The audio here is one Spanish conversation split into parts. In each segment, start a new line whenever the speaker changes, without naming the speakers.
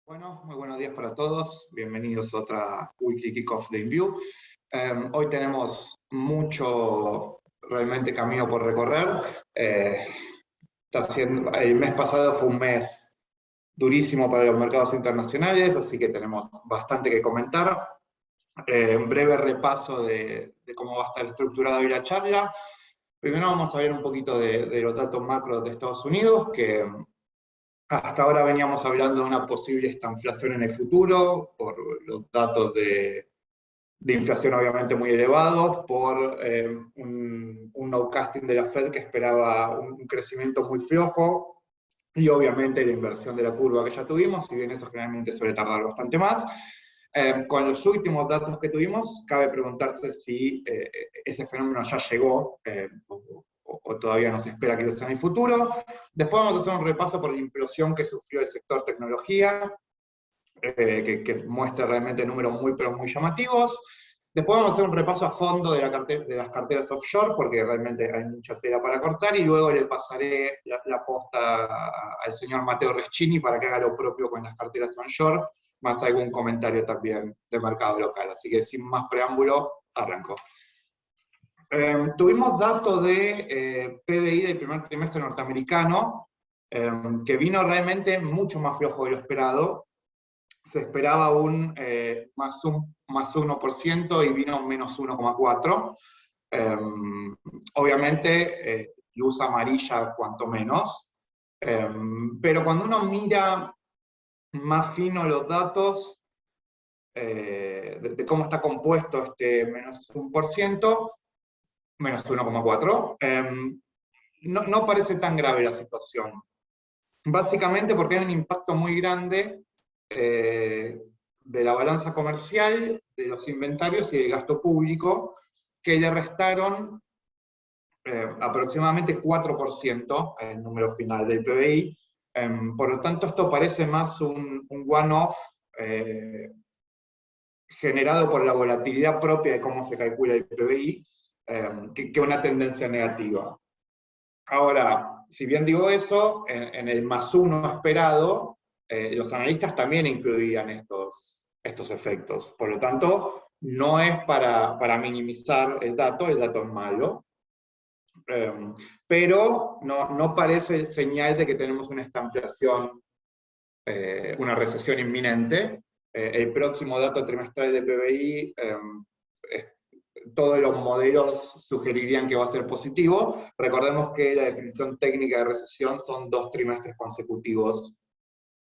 Bueno, muy buenos días para todos. Bienvenidos a otra Weekly Kickoff de InView. Hoy tenemos mucho realmente camino por recorrer. El mes pasado fue un mes durísimo para los mercados internacionales, así que tenemos bastante que comentar. Un breve repaso de cómo va a estar estructurada hoy la charla. Primero vamos a ver un poquito de los datos macro de Estados Unidos, que hasta ahora veníamos hablando de una posible estanflación en el futuro, por los datos de inflación obviamente muy elevados, por un nowcasting de la Fed que esperaba un crecimiento muy flojo, y obviamente la inversión de la curva que ya tuvimos, si bien eso generalmente suele tardar bastante más. Con los últimos datos que tuvimos, cabe preguntarse si ese fenómeno ya llegó, o todavía no se espera que sea en el futuro. Después vamos a hacer un repaso por la implosión que sufrió el sector tecnología, que muestra realmente números pero muy llamativos. Después vamos a hacer un repaso a fondo de las carteras offshore, porque realmente hay mucha tela para cortar, y luego le pasaré la posta al señor Matteo Reschini para que haga lo propio con las carteras onshore, más algún comentario también de mercado local. Así que sin más preámbulo, arranco. Tuvimos datos de PBI del primer trimestre norteamericano, que vino realmente mucho más flojo de lo esperado. Se esperaba un más 1% y vino menos 1,4%. Obviamente, luz amarilla cuanto menos. Pero cuando uno mira más fino los datos de cómo está compuesto este menos 1%, menos 1,4%, no parece tan grave la situación. Básicamente porque hay un impacto muy grande de la balanza comercial, de los inventarios y del gasto público, que le restaron aproximadamente 4% el número final del PBI. Por lo tanto, esto parece más un one-off generado por la volatilidad propia de cómo se calcula el PBI, que una tendencia negativa. Ahora, si bien digo eso, en el más 1 esperado, los analistas también incluían estos efectos. Por lo tanto, no es para minimizar el dato es malo, pero no parece señal de que tenemos una estanflación, una recesión inminente. El próximo dato trimestral de PBI, todos los modelos sugerirían que va a ser positivo. Recordemos que la definición técnica de recesión son 2 trimestres consecutivos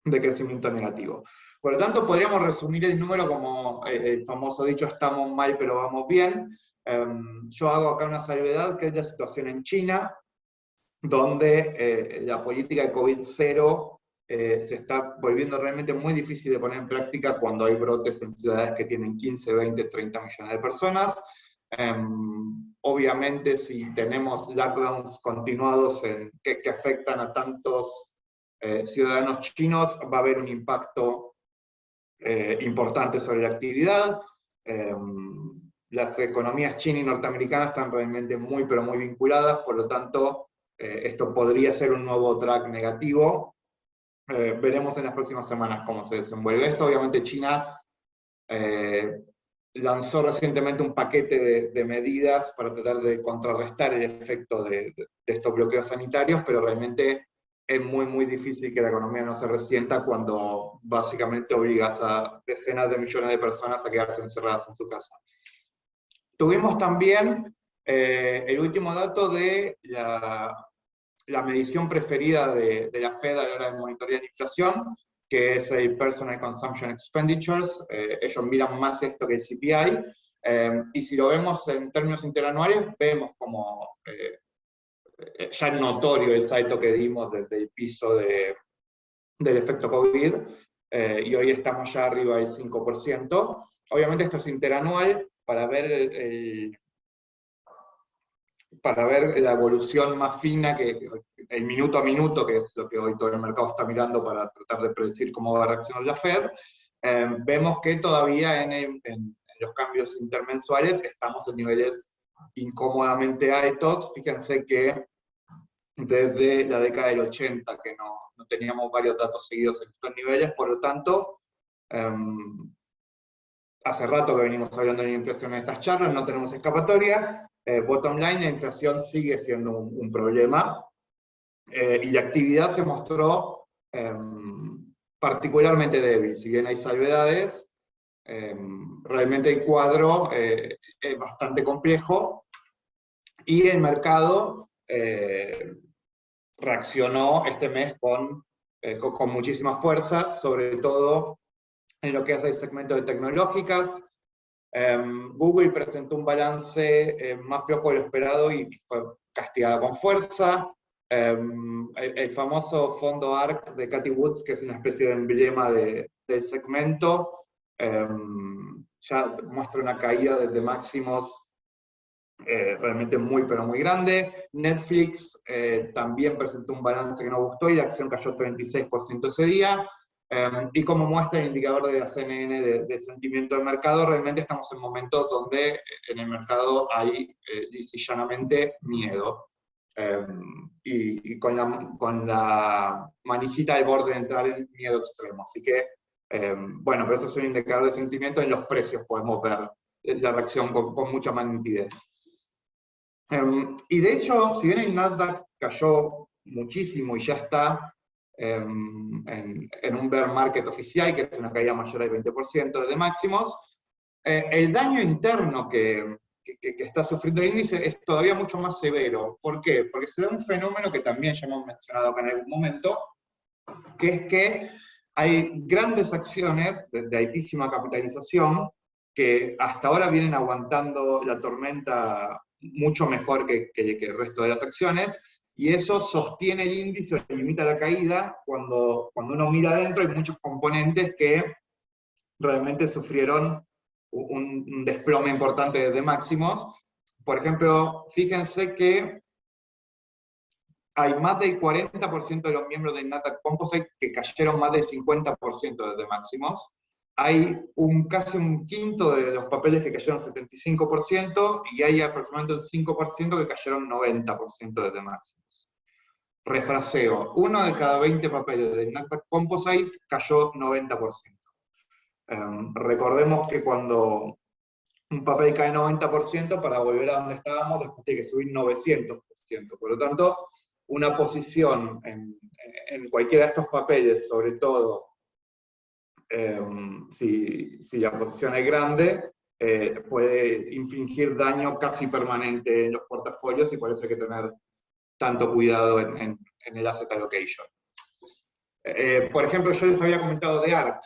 de crecimiento negativo. Por lo tanto, podríamos resumir el número como el famoso dicho, estamos mal pero vamos bien. Yo hago acá una salvedad, que es la situación en China, donde la política de COVID-0 se está volviendo realmente muy difícil de poner en práctica cuando hay brotes en ciudades que tienen 15, 20, 30 millones de personas. Obviamente, si tenemos lockdowns continuados que afectan a tantos ciudadanos chinos, va a haber un impacto importante sobre la actividad. Las economías china y norteamericanas están realmente pero muy vinculadas, por lo tanto, esto podría ser un nuevo track negativo. Veremos en las próximas semanas cómo se desenvuelve esto. Obviamente China lanzó recientemente un paquete de medidas para tratar de contrarrestar el efecto de estos bloqueos sanitarios, pero realmente es muy difícil que la economía no se resienta cuando básicamente obligas a decenas de millones de personas a quedarse encerradas en su casa. Tuvimos también el último dato de la medición preferida de la Fed a la hora de monitorear la inflación, que es el Personal Consumption Expenditures. Ellos miran más esto que el CPI, y si lo vemos en términos interanuales, vemos como ya es notorio el salto que dimos desde el piso del efecto COVID, y hoy estamos ya arriba del 5%. Obviamente esto es interanual, para ver la evolución más fina, que el minuto a minuto, que es lo que hoy todo el mercado está mirando para tratar de predecir cómo va a reaccionar la Fed. Vemos que todavía en los cambios intermensuales estamos en niveles incómodamente altos. Fíjense que desde la década del 80, que no teníamos varios datos seguidos en estos niveles, por lo tanto, hace rato que venimos hablando de la inflación en estas charlas, no tenemos escapatoria. Bottom line, la inflación sigue siendo un problema, y la actividad se mostró particularmente débil. Si bien hay salvedades, realmente el cuadro es bastante complejo, y el mercado reaccionó este mes con muchísima fuerza, sobre todo en lo que hace el segmento de tecnológicas. Google presentó un balance más flojo de lo esperado y fue castigada con fuerza. El famoso fondo ARK de Cathie Woods, que es una especie de emblema del segmento, ya muestra una caída desde máximos realmente muy, pero muy grande. Netflix también presentó un balance que no gustó y la acción cayó 36% ese día. Y como muestra el indicador de la CNN de sentimiento del mercado, realmente estamos en momentos donde en el mercado hay lisa y llanamente miedo. Y con la manijita al borde de entrar en miedo extremo. Así que, bueno, pero eso es un indicador de sentimiento. En los precios podemos ver la reacción con mucha más nitidez. Y de hecho, si bien el Nasdaq cayó muchísimo y ya está en un bear market oficial, que es una caída mayor del 20% desde máximos, el daño interno que está sufriendo el índice es todavía mucho más severo. ¿Por qué? Porque se da un fenómeno que también ya hemos mencionado acá en algún momento, que es que hay grandes acciones de altísima capitalización que hasta ahora vienen aguantando la tormenta mucho mejor que el resto de las acciones, y eso sostiene el índice o limita la caída. Cuando uno mira adentro hay muchos componentes que realmente sufrieron un desplome importante desde máximos. Por ejemplo, fíjense que hay más del 40% de los miembros del Nasdaq Composite que cayeron más del 50% desde máximos. Hay casi un quinto de los papeles que cayeron 75%, y hay aproximadamente un 5% que cayeron 90% desde máximos. Refraseo, 1 de cada 20 papeles del Nasdaq Composite cayó 90%. Recordemos que cuando un papel cae 90%, para volver a donde estábamos, después tiene que subir 900%. Por lo tanto, una posición en cualquiera de estos papeles, sobre todo si la posición es grande, puede infligir daño casi permanente en los portafolios, y por eso hay que tener tanto cuidado en el asset allocation. Por ejemplo, yo les había comentado de ARK.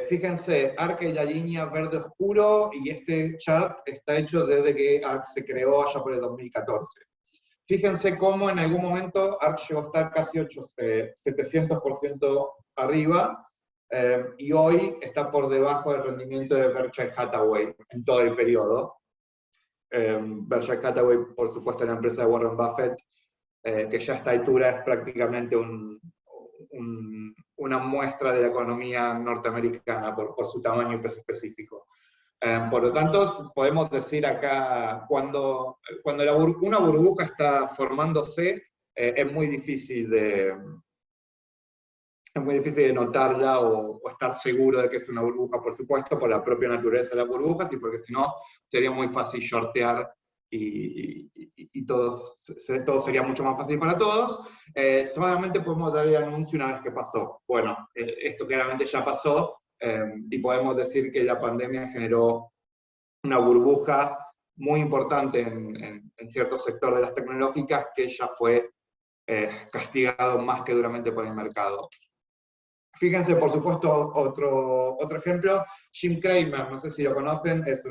Fíjense, ARK es la línea verde oscuro, y este chart está hecho desde que ARK se creó allá por el 2014. Fíjense cómo en algún momento ARK llegó a estar casi 700% arriba, y hoy está por debajo del rendimiento de Berkshire Hathaway en todo el periodo. Berkshire Hathaway, por supuesto, es la empresa de Warren Buffett, que ya a esta altura es prácticamente una muestra de la economía norteamericana por su tamaño y peso específico. Por lo tanto, podemos decir acá, cuando una burbuja está formándose, es muy difícil de notarla o estar seguro de que es una burbuja, por supuesto, por la propia naturaleza de las burbujas, y porque si no, sería muy fácil shortear y todo sería mucho más fácil para todos. Solamente podemos dar el anuncio una vez que pasó. Bueno, esto claramente ya pasó, y podemos decir que la pandemia generó una burbuja muy importante en cierto sector de las tecnológicas, que ya fue castigado más que duramente por el mercado. Fíjense, por supuesto, otro ejemplo, Jim Cramer, no sé si lo conocen, es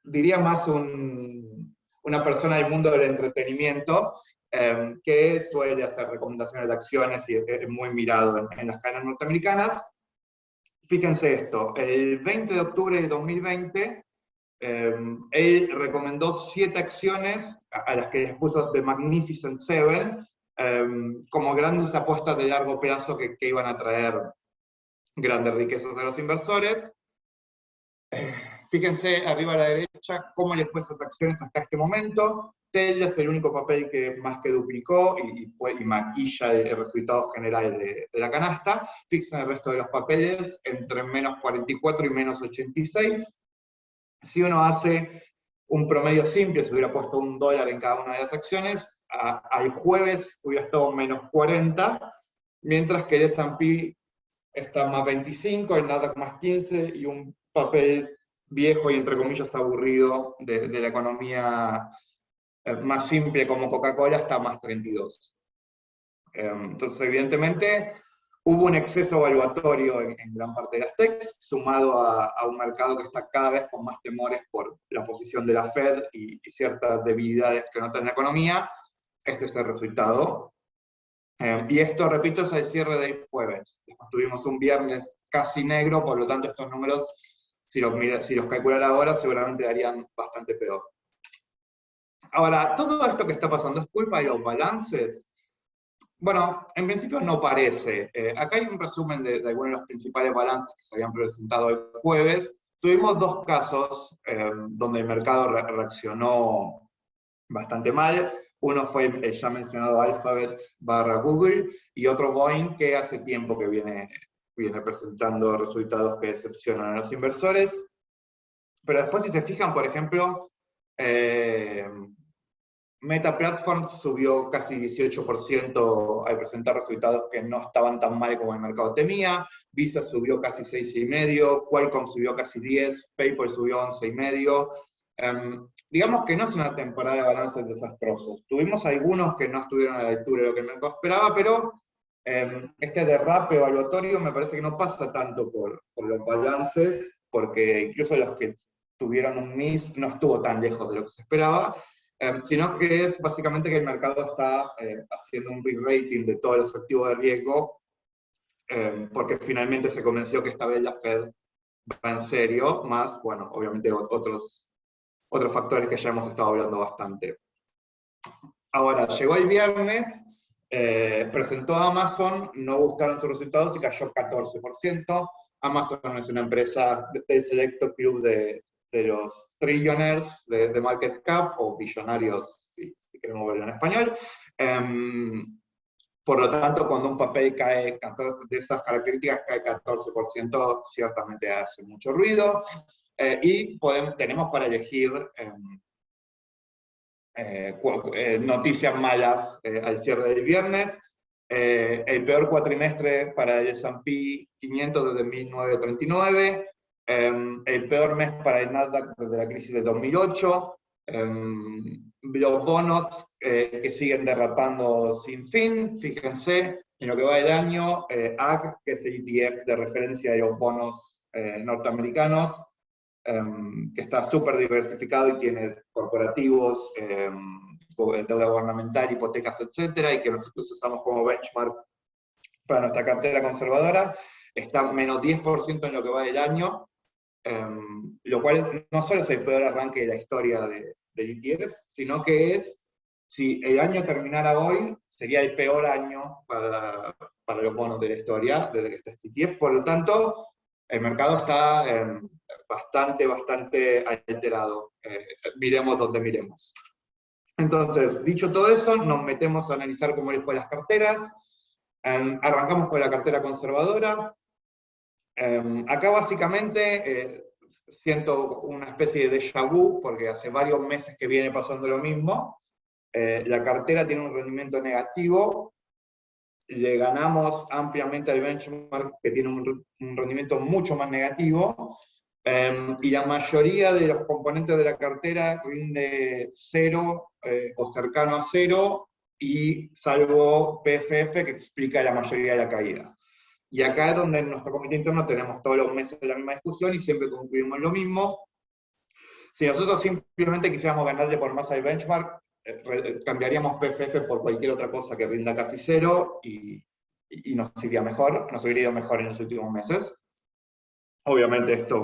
diría más una persona del mundo del entretenimiento, que suele hacer recomendaciones de acciones y es muy mirado en las cadenas norteamericanas. Fíjense esto, el 20 de octubre del 2020, él recomendó 7 acciones a las que les puso The Magnificent Seven, como grandes apuestas de largo plazo que iban a traer grandes riquezas a los inversores. Fíjense arriba a la derecha cómo les fue esas acciones hasta este momento. TEL es el único papel que más que duplicó y maquilla el resultado general de la canasta. Fíjense el resto de los papeles entre menos 44 y menos 86. Si uno hace un promedio simple, se hubiera puesto $1 en cada una de las acciones, al jueves hubiera estado menos 40, mientras que el S&P está más 25, el Nasdaq más 15, y un papel viejo y entre comillas aburrido de la economía más simple como Coca-Cola está más 32. Entonces, evidentemente, hubo un exceso evaluatorio en gran parte de las techs, sumado a un mercado que está cada vez con más temores por la posición de la Fed y ciertas debilidades que nota en la economía. Este es el resultado. Y esto, repito, es el cierre del jueves. Después tuvimos un viernes casi negro, por lo tanto estos números, si los calculara ahora, seguramente darían bastante peor. Ahora, todo esto que está pasando es culpa de los balances. Bueno, en principio no parece. Acá hay un resumen de algunos de los principales balances que se habían presentado el jueves. Tuvimos dos casos donde el mercado reaccionó bastante mal. Uno fue el ya mencionado Alphabet / Google, y otro Boeing, que hace tiempo que viene presentando resultados que decepcionan a los inversores. Pero después, si se fijan, por ejemplo, Meta Platforms subió casi 18% al presentar resultados que no estaban tan mal como el mercado temía. Visa subió casi 6,5%, Qualcomm subió casi 10%, PayPal subió 11,5%. Digamos que no es una temporada de balances desastrosos. Tuvimos algunos que no estuvieron a la altura de lo que el mercado esperaba, pero este derrape evaluatorio me parece que no pasa tanto por los balances, porque incluso los que tuvieron un miss no estuvo tan lejos de lo que se esperaba, sino que es básicamente que el mercado está haciendo un re-rating de todos los activos de riesgo, porque finalmente se convenció que esta vez la Fed va en serio, más, bueno, obviamente otros factores que ya hemos estado hablando bastante. Ahora, llegó el viernes, presentó Amazon, no gustaron sus resultados y cayó 14%. Amazon es una empresa del selecto club de los trillionaires de market cap, o billonarios, si queremos verlo en español. Por lo tanto, cuando un papel cae de esas características, cae 14%, ciertamente hace mucho ruido. Y tenemos para elegir noticias malas al cierre del viernes. El peor cuatrimestre para el S&P 500 desde 1939, el peor mes para el Nasdaq desde la crisis de 2008, los bonos que siguen derrapando sin fin. Fíjense, en lo que va del año, AG, que es el ETF de referencia de los bonos norteamericanos, que está súper diversificado y tiene corporativos, deuda gubernamental, hipotecas, etcétera, y que nosotros usamos como benchmark para nuestra cartera conservadora, está menos 10% en lo que va del año, lo cual no solo es el peor arranque de la historia del ETF, sino que si el año terminara hoy, sería el peor año para los bonos de la historia, desde que está este ETF. Por lo tanto, el mercado está bastante alterado. Miremos donde miremos. Entonces, dicho todo eso, nos metemos a analizar cómo les fue las carteras. Arrancamos con la cartera conservadora. Acá básicamente siento una especie de déjà vu, porque hace varios meses que viene pasando lo mismo. La cartera tiene un rendimiento negativo, le ganamos ampliamente al benchmark, que tiene un rendimiento mucho más negativo, y la mayoría de los componentes de la cartera rinde 0 o cercano a 0, y salvo PFF, que explica la mayoría de la caída. Y acá es donde en nuestro comité interno tenemos todos los meses la misma discusión y siempre concluimos lo mismo. Si nosotros simplemente quisiéramos ganarle por más al benchmark, cambiaríamos PFF por cualquier otra cosa que rinda casi 0 y nos iría mejor, nos hubiera ido mejor en los últimos meses. Obviamente esto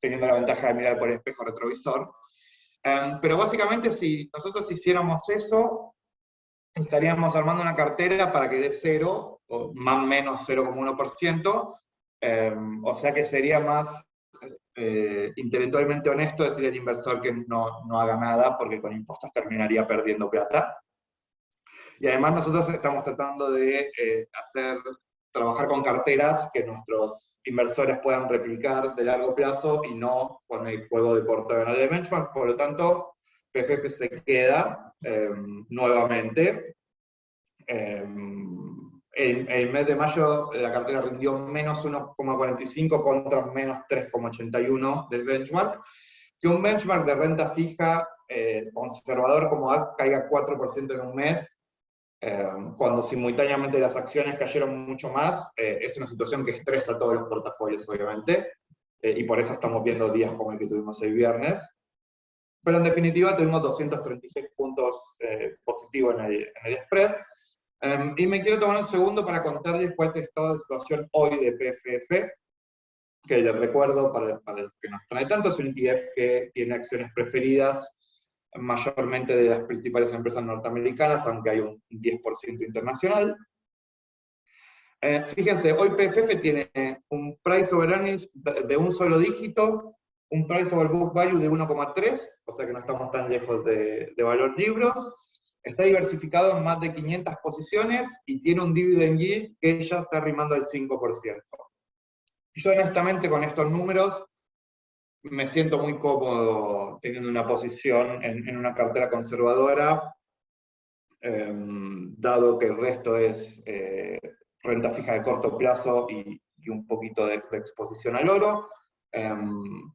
teniendo la ventaja de mirar por el espejo retrovisor. Pero básicamente si nosotros hiciéramos eso, estaríamos armando una cartera para que dé 0, o más o menos 0,1%, o sea que sería más intelectualmente honesto decirle al inversor que no haga nada, porque con impuestos terminaría perdiendo plata. Y además nosotros estamos tratando de trabajar con carteras que nuestros inversores puedan replicar de largo plazo y no con el juego de corto ganar de benchmark. Por lo tanto, PFF se queda nuevamente. En el mes de mayo la cartera rindió menos 1,45 contra menos 3,81 del benchmark. Que un benchmark de renta fija conservador como DAC caiga 4% en un mes, cuando simultáneamente las acciones cayeron mucho más, es una situación que estresa a todos los portafolios, obviamente, y por eso estamos viendo días como el que tuvimos el viernes. Pero en definitiva tuvimos 236 puntos positivos en el spread. Y me quiero tomar un segundo para contarles cuál es el estado de situación hoy de PFF, que les recuerdo, para los que nos trae tanto, es un ETF que tiene acciones preferidas mayormente de las principales empresas norteamericanas, aunque hay un 10% internacional. Fíjense, hoy PFF tiene un price over earnings de un solo dígito, un price over book value de 1,3, o sea que no estamos tan lejos de valor libros. Está diversificado en más de 500 posiciones y tiene un dividend yield que ya está arrimando al 5%. Yo honestamente con estos números me siento muy cómodo teniendo una posición en una cartera conservadora, dado que el resto es renta fija de corto plazo y un poquito de exposición al oro.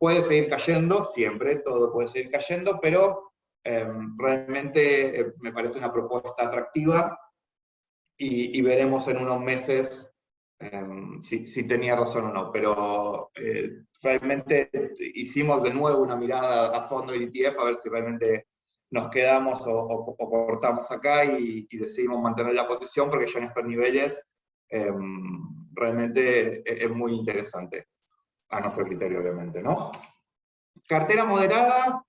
Puede seguir cayendo, siempre, todo puede seguir cayendo, pero realmente me parece una propuesta atractiva y veremos en unos meses si tenía razón o no, pero realmente hicimos de nuevo una mirada a fondo del ETF a ver si realmente nos quedamos o cortamos acá y decidimos mantener la posición, porque ya en estos niveles realmente es muy interesante, a nuestro criterio obviamente, ¿no? Cartera moderada.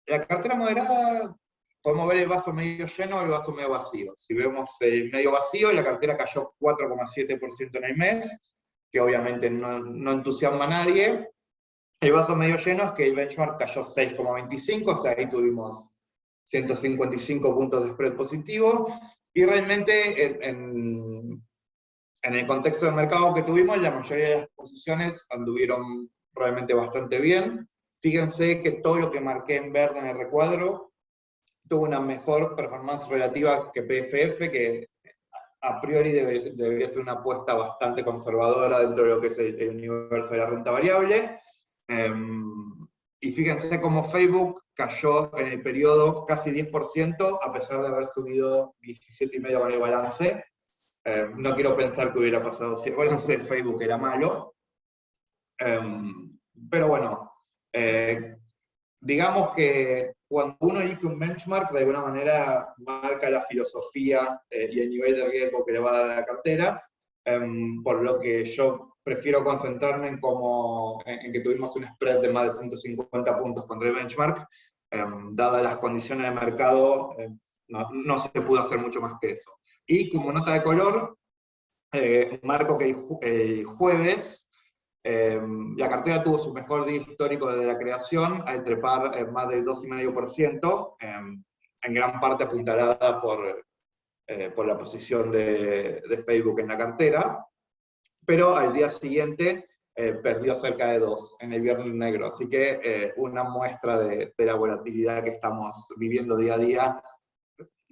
La cartera moderada, podemos ver el vaso medio lleno o el vaso medio vacío. Si vemos el medio vacío, la cartera cayó 4,7% en el mes, que obviamente no entusiasma a nadie. El vaso medio lleno es que el benchmark cayó 6,25, o sea, ahí tuvimos 155 puntos de spread positivo, y realmente en el contexto del mercado que tuvimos, la mayoría de las posiciones anduvieron realmente bastante bien. Fíjense que todo lo que marqué en verde en el recuadro tuvo una mejor performance relativa que PFF, que a priori debería ser una apuesta bastante conservadora dentro de lo que es el universo de la renta variable. Y fíjense cómo Facebook cayó en el periodo casi 10%, a pesar de haber subido 17,5% con el balance. No quiero pensar que hubiera pasado si el balance de Facebook era malo. Pero bueno, digamos que cuando uno elige un benchmark, de alguna manera marca la filosofía y el nivel de riesgo que le va a dar a la cartera, por lo que yo prefiero concentrarme en que tuvimos un spread de más de 150 puntos contra el benchmark. Dadas las condiciones de mercado, no se pudo hacer mucho más que eso. Y como nota de color, marco que el jueves la cartera tuvo su mejor día histórico desde la creación, al trepar más del 2,5%, en gran parte apuntalada por la posición de Facebook en la cartera, pero al día siguiente perdió cerca de 2 en el viernes negro, así que una muestra de la volatilidad que estamos viviendo día a día.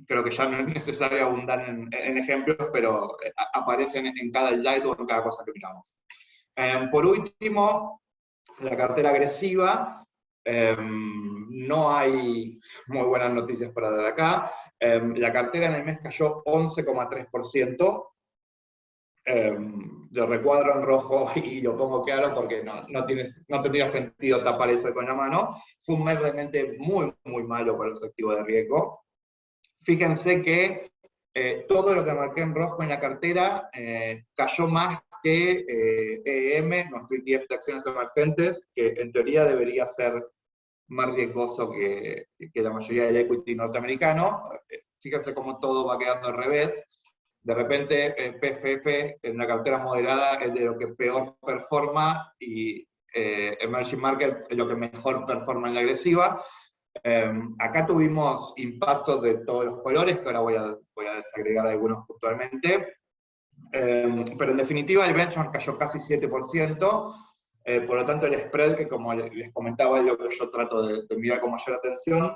Creo que ya no es necesario abundar en ejemplos, pero aparecen en cada slide o en cada cosa que miramos. Por último, la cartera agresiva. No hay muy buenas noticias para dar acá. La cartera en el mes cayó 11,3%. Lo recuadro en rojo y lo pongo claro porque no tendría sentido tapar eso con la mano. Fue un mes realmente muy, muy malo para los activos de riesgo. Fíjense que todo lo que marqué en rojo en la cartera cayó más que EM, nuestro ETF de acciones emergentes, que en teoría debería ser más riesgoso que la mayoría del equity norteamericano. Fíjense cómo todo va quedando al revés. De repente, PFF en la cartera moderada es de lo que peor performa, y Emerging Markets es lo que mejor performa en la agresiva. Acá tuvimos impactos de todos los colores, que ahora voy a desagregar algunos puntualmente. Pero en definitiva el benchmark cayó casi 7%, por lo tanto el spread, que como les comentaba es lo que yo trato de mirar con mayor atención,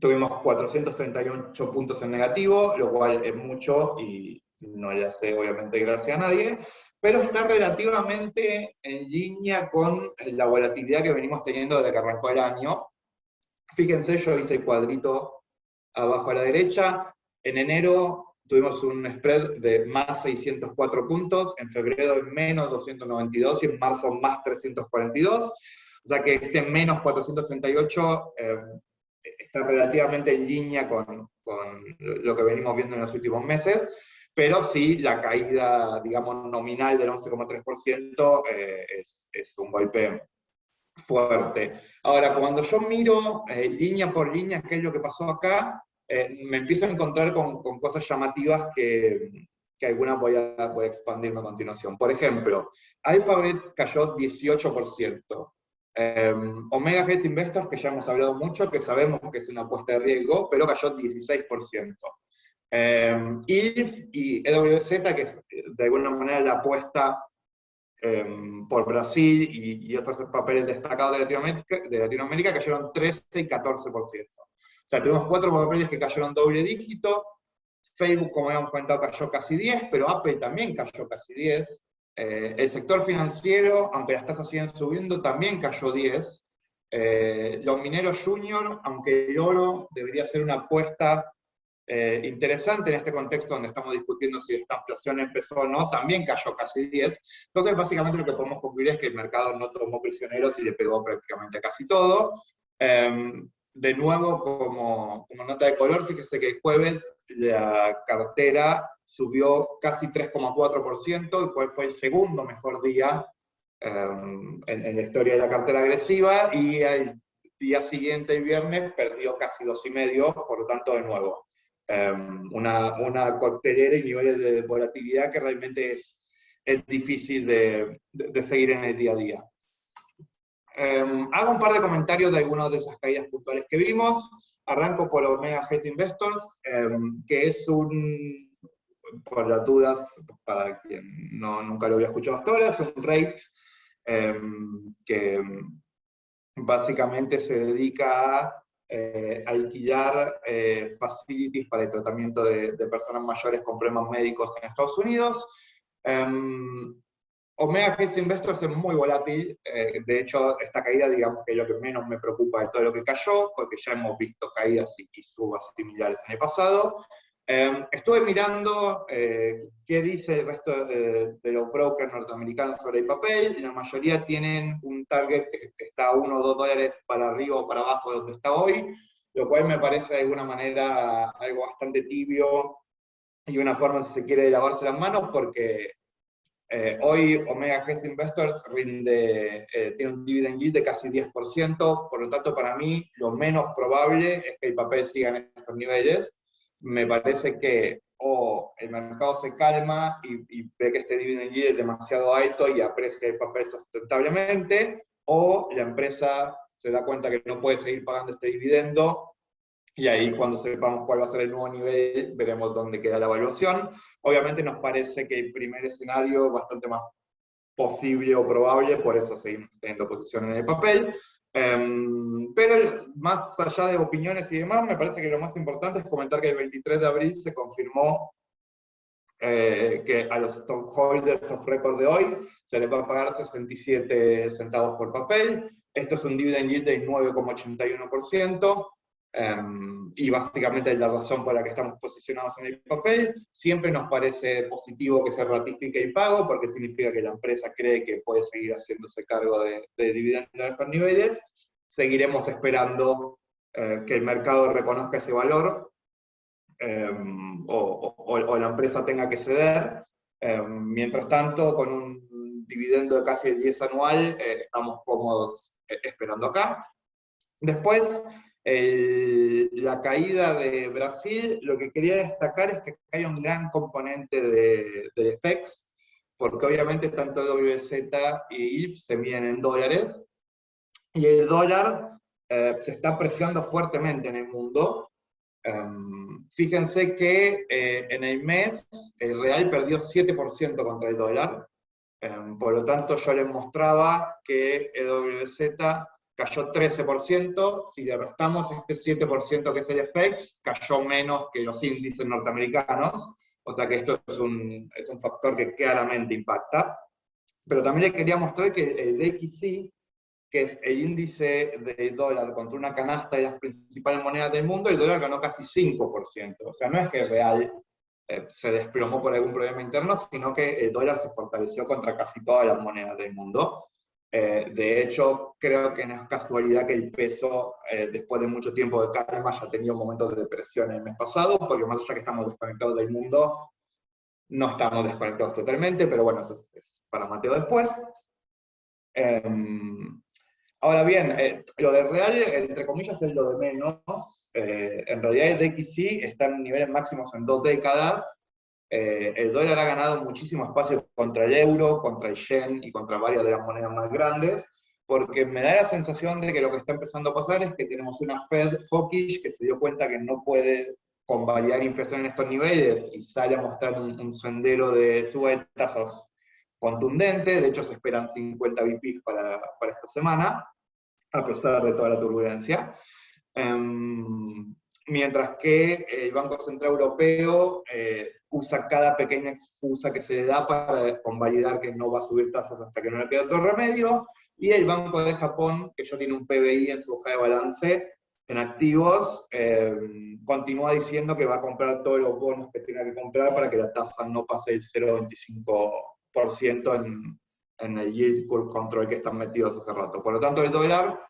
tuvimos 438 puntos en negativo, lo cual es mucho y no le hace obviamente gracia a nadie, pero está relativamente en línea con la volatilidad que venimos teniendo desde que arrancó el año. Fíjense, yo hice el cuadrito abajo a la derecha. En enero tuvimos un spread de más 604 puntos, en febrero menos 292 y en marzo más 342. O sea que este menos 438 está relativamente en línea con lo que venimos viendo en los últimos meses, pero sí la caída, digamos, nominal del 11,3% es un golpe fuerte. Ahora, cuando yo miro línea por línea qué es lo que pasó acá, me empiezo a encontrar con cosas llamativas que algunas voy a expandirme a continuación. Por ejemplo, Alphabet cayó 18%. Omega Health Investors, que ya hemos hablado mucho, que sabemos que es una apuesta de riesgo, pero cayó 16%. ILF y EWZ, que es de alguna manera la apuesta por Brasil y otros papeles destacados de Latinoamérica cayeron 13 y 14%. O sea, tuvimos 4 papeles que cayeron doble dígito. Facebook, como habíamos comentado, cayó casi 10, pero Apple también cayó casi 10. El sector financiero, aunque las tasas siguen subiendo, también cayó 10. Los mineros junior, aunque el oro debería ser una apuesta interesante en este contexto donde estamos discutiendo si esta inflación empezó o no, también cayó casi 10. Entonces, básicamente lo que podemos concluir es que el mercado no tomó prisioneros y le pegó prácticamente casi todo. De nuevo, como nota de color, fíjese que el jueves la cartera subió casi 3,4%, el cual fue el segundo mejor día en la historia de la cartera agresiva, y el día siguiente, el viernes, perdió casi 2,5%, por lo tanto, de nuevo, una coctelera y niveles de volatilidad que realmente es difícil de seguir en el día a día. Hago un par de comentarios de algunas de esas caídas puntuales que vimos. Arranco por Omega Health Investors, que es por las dudas, para quien nunca lo había escuchado hasta ahora, es un REIT que básicamente se dedica a alquilar facilities para el tratamiento de personas mayores con problemas médicos en Estados Unidos. Omega Health Investors es muy volátil, de hecho esta caída digamos que es lo que menos me preocupa de todo lo que cayó, porque ya hemos visto caídas y subas similares en el pasado. Estuve mirando qué dice el resto de los brokers norteamericanos sobre el papel, y la mayoría tienen un target que está a $1 o $2 para arriba o para abajo de donde está hoy, lo cual me parece de alguna manera algo bastante tibio y una forma, si se quiere, de lavarse las manos, porque hoy Omega Health Investors tiene un dividend yield de casi 10%, por lo tanto para mí lo menos probable es que el papel siga en estos niveles. Me parece que o el mercado se calma y ve que este dividend yield es demasiado alto y aprecia el papel sustentablemente, o la empresa se da cuenta que no puede seguir pagando este dividendo, y ahí cuando sepamos cuál va a ser el nuevo nivel, veremos dónde queda la evaluación. Obviamente nos parece que el primer escenario es bastante más posible o probable, por eso seguimos teniendo posición en el papel. Pero más allá de opiniones y demás, me parece que lo más importante es comentar que el 23 de abril se confirmó que a los stockholders of record de hoy se les va a pagar 67 centavos por papel. Esto es un dividend yield del 9,81%. Y básicamente es la razón por la que estamos posicionados en el papel. Siempre nos parece positivo que se ratifique el pago, porque significa que la empresa cree que puede seguir haciéndose cargo de dividendos en estos niveles. Seguiremos esperando que el mercado reconozca ese valor, o la empresa tenga que ceder. Mientras tanto, con un dividendo de casi el 10 anual, estamos cómodos esperando acá. Después, La caída de Brasil, lo que quería destacar es que hay un gran componente del FX, porque obviamente tanto WZ y ILF se miden en dólares, y el dólar se está apreciando fuertemente en el mundo. Fíjense que en el mes el real perdió 7% contra el dólar, por lo tanto yo les mostraba que EWZ cayó 13%, si le restamos este 7% que es el FX, cayó menos que los índices norteamericanos, o sea que esto es un factor que claramente impacta. Pero también les quería mostrar que el DXY, que es el índice del dólar contra una canasta de las principales monedas del mundo, el dólar ganó casi 5%. O sea, no es que el real se desplomó por algún problema interno, sino que el dólar se fortaleció contra casi todas las monedas del mundo. De hecho, creo que no es casualidad que el peso, después de mucho tiempo de calma, haya tenido momentos de depresión el mes pasado, porque más allá que estamos desconectados del mundo, no estamos desconectados totalmente, pero bueno, eso es para Mateo después. Ahora bien, lo de real, entre comillas, es lo de menos. En realidad el DXY está en niveles máximos en 2 décadas. El dólar ha ganado muchísimo espacio contra el euro, contra el yen y contra varias de las monedas más grandes, porque me da la sensación de que lo que está empezando a pasar es que tenemos una Fed hawkish que se dio cuenta que no puede convalidar inflación en estos niveles y sale a mostrar un sendero de suba de tasas contundente. De hecho se esperan 50 bps para esta semana, a pesar de toda la turbulencia. Mientras que el Banco Central Europeo usa cada pequeña excusa que se le da para convalidar que no va a subir tasas hasta que no le quede otro remedio, y el Banco de Japón, que ya tiene un PBI en su hoja de balance en activos, continúa diciendo que va a comprar todos los bonos que tenga que comprar para que la tasa no pase el 0,25% en el yield curve control que están metidos hace rato. Por lo tanto, el dólar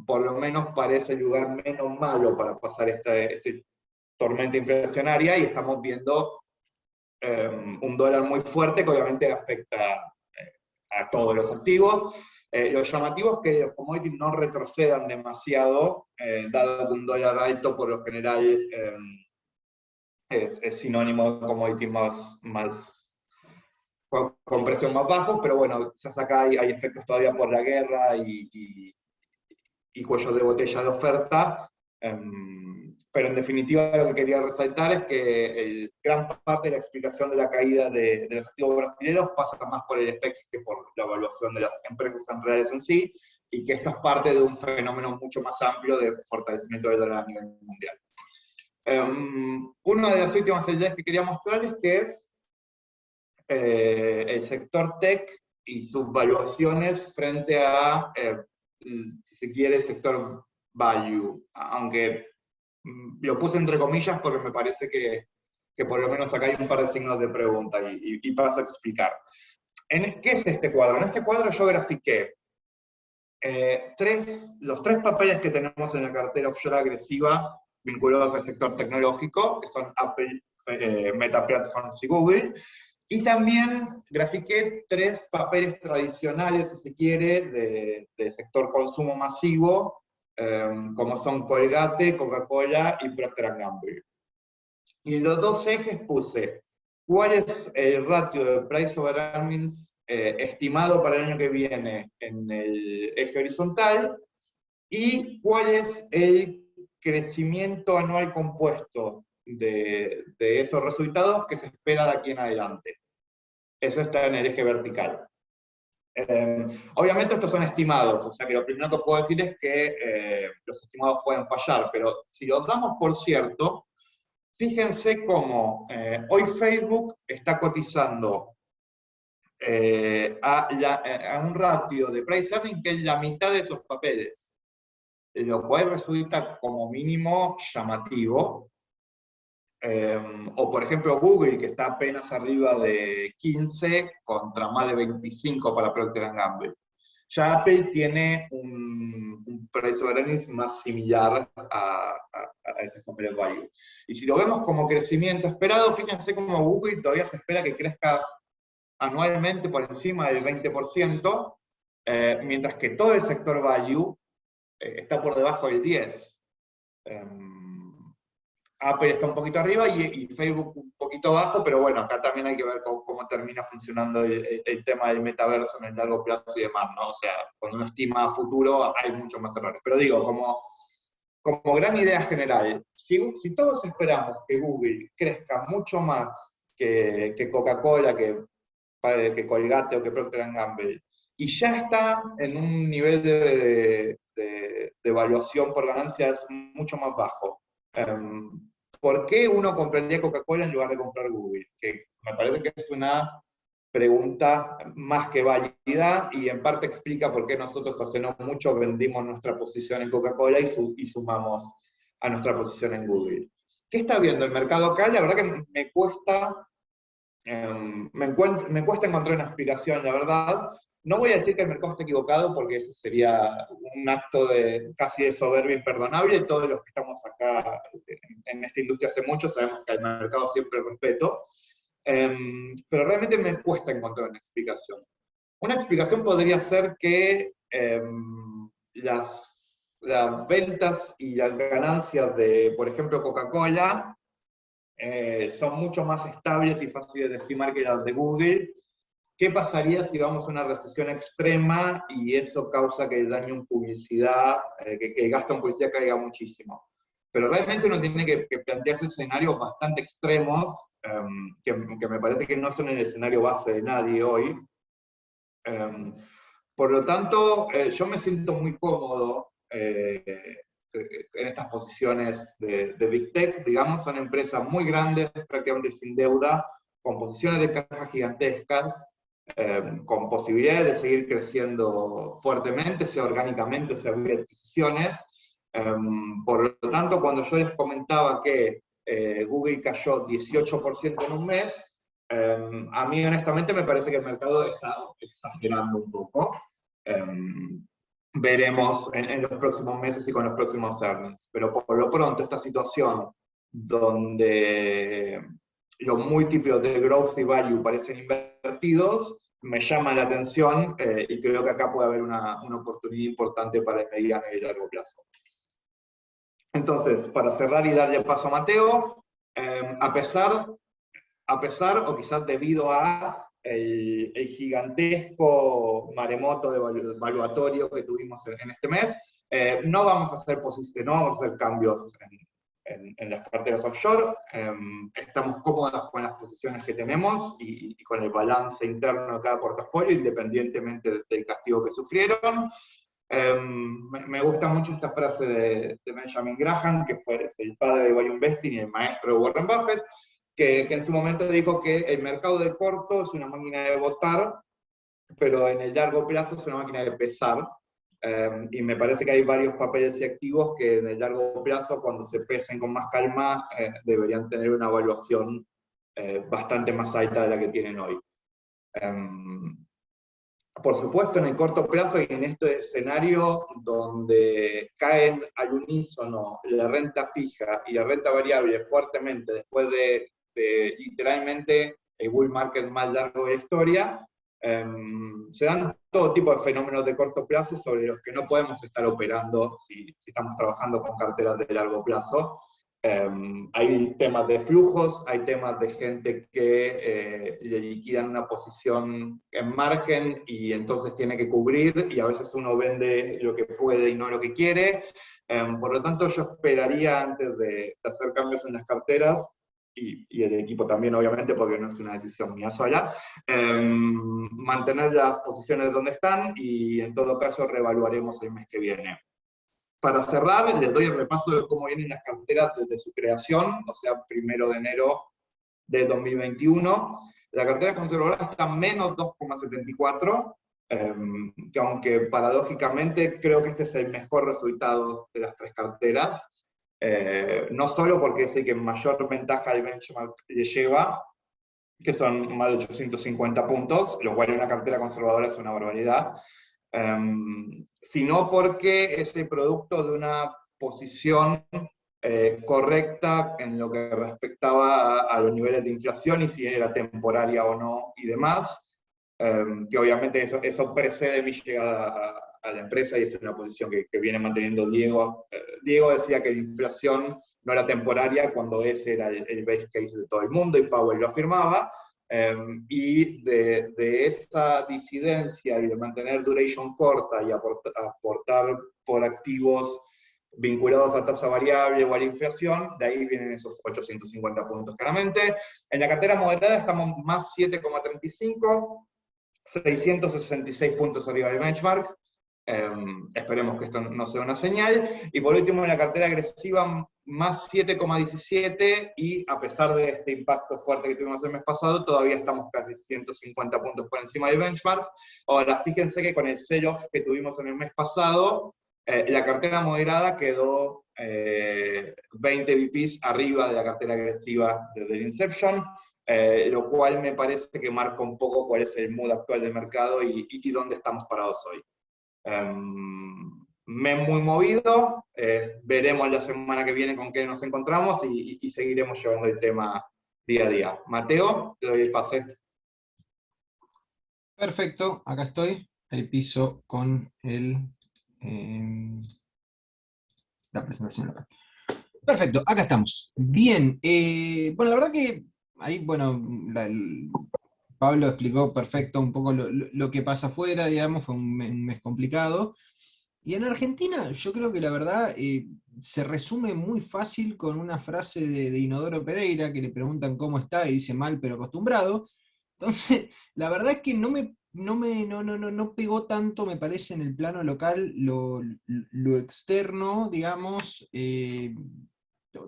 por lo menos parece el lugar menos malo para pasar esta tormenta inflacionaria, y estamos viendo un dólar muy fuerte que obviamente afecta a todos los activos. Lo llamativo es que los commodities no retrocedan demasiado, dado que un dólar alto por lo general es sinónimo de commodities con precios más bajos, pero bueno, quizás acá hay efectos todavía por la guerra y cuellos de botella de oferta, pero en definitiva lo que quería resaltar es que gran parte de la explicación de la caída de los activos brasileños pasa más por el FX que por la evaluación de las empresas en reales en sí, y que esto es parte de un fenómeno mucho más amplio de fortalecimiento del dólar a nivel mundial. Una de las últimas señales que quería mostrarles que es el sector tech y sus valuaciones frente a si se quiere, el sector value, aunque lo puse entre comillas porque me parece que por lo menos acá hay un par de signos de pregunta y paso a explicar. ¿Qué es este cuadro? En este cuadro yo grafiqué los 3 papeles que tenemos en la cartera offshore agresiva vinculados al sector tecnológico, que son Apple, Meta Platforms y Google. Y también grafiqué 3 papeles tradicionales, si se quiere, de sector consumo masivo, como son Colgate, Coca-Cola y Procter & Gamble. Y en los 2 ejes puse cuál es el ratio de Price over Earnings estimado para el año que viene en el eje horizontal, y cuál es el crecimiento anual compuesto de esos resultados que se espera de aquí en adelante. Eso está en el eje vertical. Obviamente estos son estimados, o sea que lo primero que puedo decir es que los estimados pueden fallar, pero si los damos por cierto, fíjense cómo hoy Facebook está cotizando a un ratio de price earning que es la mitad de esos papeles, lo cual resulta como mínimo llamativo. O por ejemplo Google, que está apenas arriba de 15 contra más de 25 para Procter & Gamble. Ya Apple tiene un price over earnings más similar a ese company value. Y si lo vemos como crecimiento esperado, fíjense como Google todavía se espera que crezca anualmente por encima del 20%, mientras que todo el sector value está por debajo del 10. Apple está un poquito arriba y Facebook un poquito abajo, pero bueno, acá también hay que ver cómo termina funcionando el tema del metaverso en el largo plazo y demás, ¿no? O sea, cuando uno estima a futuro hay muchos más errores. Pero digo, como gran idea general, si todos esperamos que Google crezca mucho más que Coca-Cola, que Colgate o que Procter & Gamble, y ya está en un nivel de evaluación por ganancias mucho más bajo, ¿por qué uno compraría Coca-Cola en lugar de comprar Google? Que me parece que es una pregunta más que válida y en parte explica por qué nosotros hace no mucho vendimos nuestra posición en Coca-Cola y sumamos a nuestra posición en Google. ¿Qué está viendo el mercado acá? La verdad que me cuesta encontrar una explicación, la verdad. No voy a decir que el mercado esté equivocado, porque eso sería un acto casi de soberbia imperdonable. Todos los que estamos acá en esta industria hace mucho sabemos que al mercado siempre respeto. Pero realmente me cuesta encontrar una explicación. Una explicación podría ser que las ventas y las ganancias de, por ejemplo, Coca-Cola, son mucho más estables y fáciles de estimar que las de Google. ¿Qué pasaría si vamos a una recesión extrema y eso causa que el daño en publicidad, que el gasto en publicidad caiga muchísimo? Pero realmente uno tiene que plantearse escenarios bastante extremos, que me parece que no son el escenario base de nadie hoy. Por lo tanto, yo me siento muy cómodo en estas posiciones de Big Tech, digamos, son empresas muy grandes, prácticamente sin deuda, con posiciones de caja gigantescas, con posibilidades de seguir creciendo fuertemente, sea orgánicamente, sea vía adquisiciones. Por lo tanto, cuando yo les comentaba que Google cayó 18% en un mes, a mí honestamente me parece que el mercado está exagerando un poco. Veremos en los próximos meses y con los próximos earnings. Pero por lo pronto, esta situación donde los múltiplos de growth y value parecen invertidos, me llama la atención y creo que acá puede haber una oportunidad importante para el mediano y largo plazo. Entonces, para cerrar y darle paso a Mateo, a pesar o quizás debido a el gigantesco maremoto evaluatorio que tuvimos en este mes, no vamos a hacer cambios en las carteras offshore. Estamos cómodos con las posiciones que tenemos y con el balance interno de cada portafolio, independientemente del castigo que sufrieron. Me gusta mucho esta frase de Benjamin Graham, que fue el padre de Value Investing y el maestro de Warren Buffett, que en su momento dijo que el mercado de corto es una máquina de votar, pero en el largo plazo es una máquina de pesar. Y me parece que hay varios papeles y activos que en el largo plazo, cuando se pesen con más calma, deberían tener una evaluación bastante más alta de la que tienen hoy. Por supuesto, en el corto plazo y en este escenario donde caen al unísono la renta fija y la renta variable fuertemente después de literalmente el bull market más largo de la historia, se dan todo tipo de fenómenos de corto plazo sobre los que no podemos estar operando si estamos trabajando con carteras de largo plazo. Hay temas de flujos, hay temas de gente que le liquidan una posición en margen y entonces tiene que cubrir, y a veces uno vende lo que puede y no lo que quiere. Por lo tanto, yo esperaría antes de hacer cambios en las carteras, y el equipo también obviamente, porque no es una decisión mía sola, mantener las posiciones donde están y en todo caso reevaluaremos el mes que viene. Para cerrar, les doy el repaso de cómo vienen las carteras desde su creación, o sea, 1 de enero de 2021. La cartera conservadora está en menos 2,74, que aunque paradójicamente creo que este es el mejor resultado de las tres carteras, no solo porque es el que mayor ventaja del benchmark le lleva, que son más de 850 puntos, lo cual en una cartera conservadora es una barbaridad, sino porque es el producto de una posición correcta en lo que respectaba a los niveles de inflación y si era temporaria o no y demás, que obviamente eso precede mi llegada a la empresa, y es una posición que viene manteniendo Diego. Diego decía que la inflación no era temporaria cuando ese era el base case de todo el mundo, y Powell lo afirmaba, y de esa disidencia y de mantener duration corta y aportar por activos vinculados a tasa variable o a la inflación, de ahí vienen esos 850 puntos claramente. En la cartera moderada estamos más 7,35, 666 puntos arriba del benchmark. Esperemos que esto no sea una señal. Y por último, en la cartera agresiva, más 7,17, y a pesar de este impacto fuerte que tuvimos el mes pasado, todavía estamos casi 150 puntos por encima del benchmark. Ahora, fíjense que con el sell-off que tuvimos en el mes pasado, la cartera moderada quedó 20 BPs arriba de la cartera agresiva desde el Inception, lo cual me parece que marca un poco cuál es el mood actual del mercado y dónde estamos parados hoy. Mes muy movido, veremos la semana que viene con qué nos encontramos y seguiremos llevando el tema día a día. Mateo, te doy el pase.
Perfecto, acá estoy, el piso con la presentación local. Perfecto, acá estamos. Bien, bueno, la verdad que ahí, bueno, Pablo explicó perfecto un poco lo que pasa afuera, digamos, fue un mes complicado. Y en Argentina, yo creo que la verdad se resume muy fácil con una frase de Inodoro Pereira, que le preguntan cómo está y dice mal pero acostumbrado. Entonces, la verdad es que no pegó tanto, me parece, en el plano local lo externo, digamos,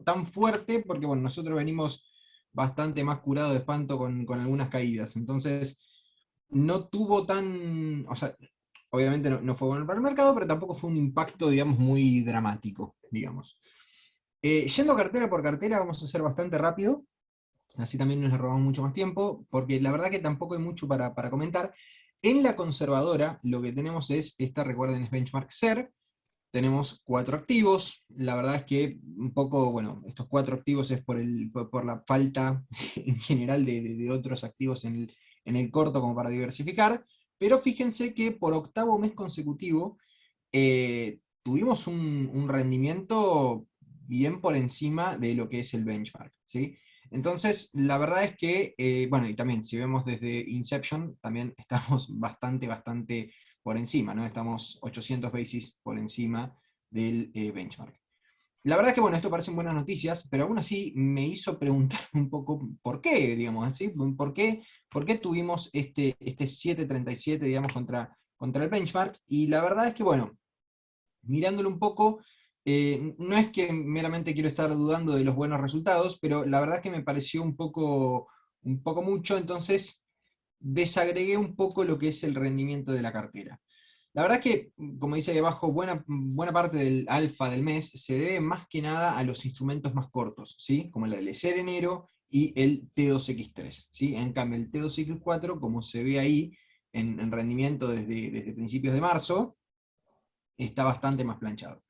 tan fuerte, porque bueno, nosotros venimos bastante más curados de espanto con algunas caídas. Entonces, no tuvo tan, o sea, obviamente no fue bueno para el mercado, pero tampoco fue un impacto, digamos, muy dramático, digamos. Yendo cartera por cartera, vamos a hacer bastante rápido, así también nos robamos mucho más tiempo, porque la verdad que tampoco hay mucho para comentar. En la conservadora, lo que tenemos es, esta recuerden es Benchmark SER, tenemos 4 activos, la verdad es que un poco, bueno, estos 4 activos es por la falta en general de otros activos en el corto como para diversificar, pero fíjense que por octavo mes consecutivo tuvimos un rendimiento bien por encima de lo que es el benchmark, ¿sí? Entonces, la verdad es que, bueno, y también si vemos desde Inception, también estamos bastante por encima, ¿no? Estamos 800 basis por encima del benchmark. La verdad es que, bueno, esto parecen buenas noticias, pero aún así me hizo preguntar un poco por qué, digamos, ¿sí? ¿Por qué tuvimos este 7.37, digamos, contra el benchmark? Y la verdad es que, bueno, mirándolo un poco, no es que meramente quiero estar dudando de los buenos resultados, pero la verdad es que me pareció un poco mucho, entonces desagregué un poco lo que es el rendimiento de la cartera. La verdad es que, como dice ahí abajo, buena parte del alfa del mes se debe más que nada a los instrumentos más cortos, ¿sí? Como el LCR enero y el T2X3, ¿sí? En cambio, el T2X4, como se ve ahí en rendimiento desde principios de marzo, está bastante más planchado.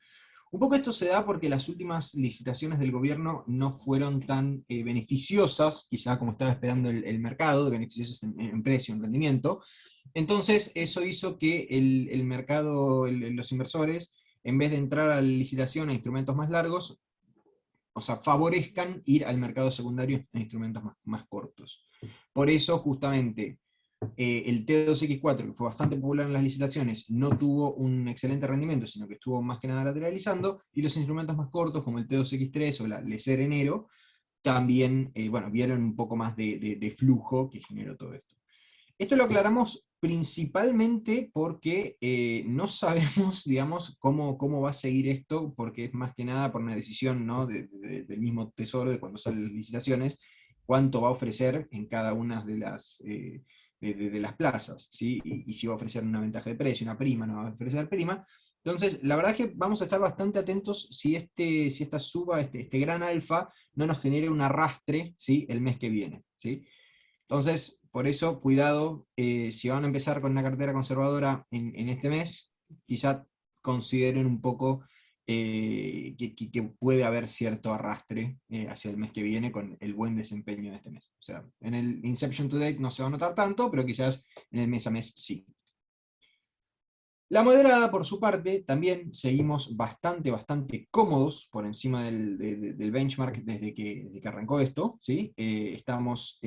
Un poco esto se da porque las últimas licitaciones del gobierno no fueron tan beneficiosas, quizá como estaba esperando el mercado, beneficiosas en precio, en rendimiento. Entonces eso hizo que el mercado, los inversores, en vez de entrar a la licitación a instrumentos más largos, o sea, favorezcan ir al mercado secundario a instrumentos más cortos. Por eso, justamente, el T2X4, que fue bastante popular en las licitaciones, no tuvo un excelente rendimiento, sino que estuvo más que nada lateralizando, y los instrumentos más cortos, como el T2X3 o la LCR enero, también, bueno, vieron un poco más de flujo que generó todo esto. Esto lo aclaramos principalmente porque no sabemos, digamos, cómo va a seguir esto, porque es más que nada por una decisión, ¿no? del mismo Tesoro, de cuando salen las licitaciones, cuánto va a ofrecer en cada una de las plazas, ¿sí? Y si va a ofrecer una ventaja de precio, una prima, no va a ofrecer prima. Entonces, la verdad es que vamos a estar bastante atentos si esta suba, este gran alfa, no nos genere un arrastre, ¿sí? El mes que viene, ¿sí? Entonces, por eso, cuidado, si van a empezar con una cartera conservadora en este mes, quizá consideren un poco que puede haber cierto arrastre hacia el mes que viene con el buen desempeño de este mes. O sea, en el Inception to Date no se va a notar tanto, pero quizás en el mes a mes sí. La moderada, por su parte, también seguimos bastante cómodos por encima del benchmark desde que arrancó esto, ¿sí? Estamos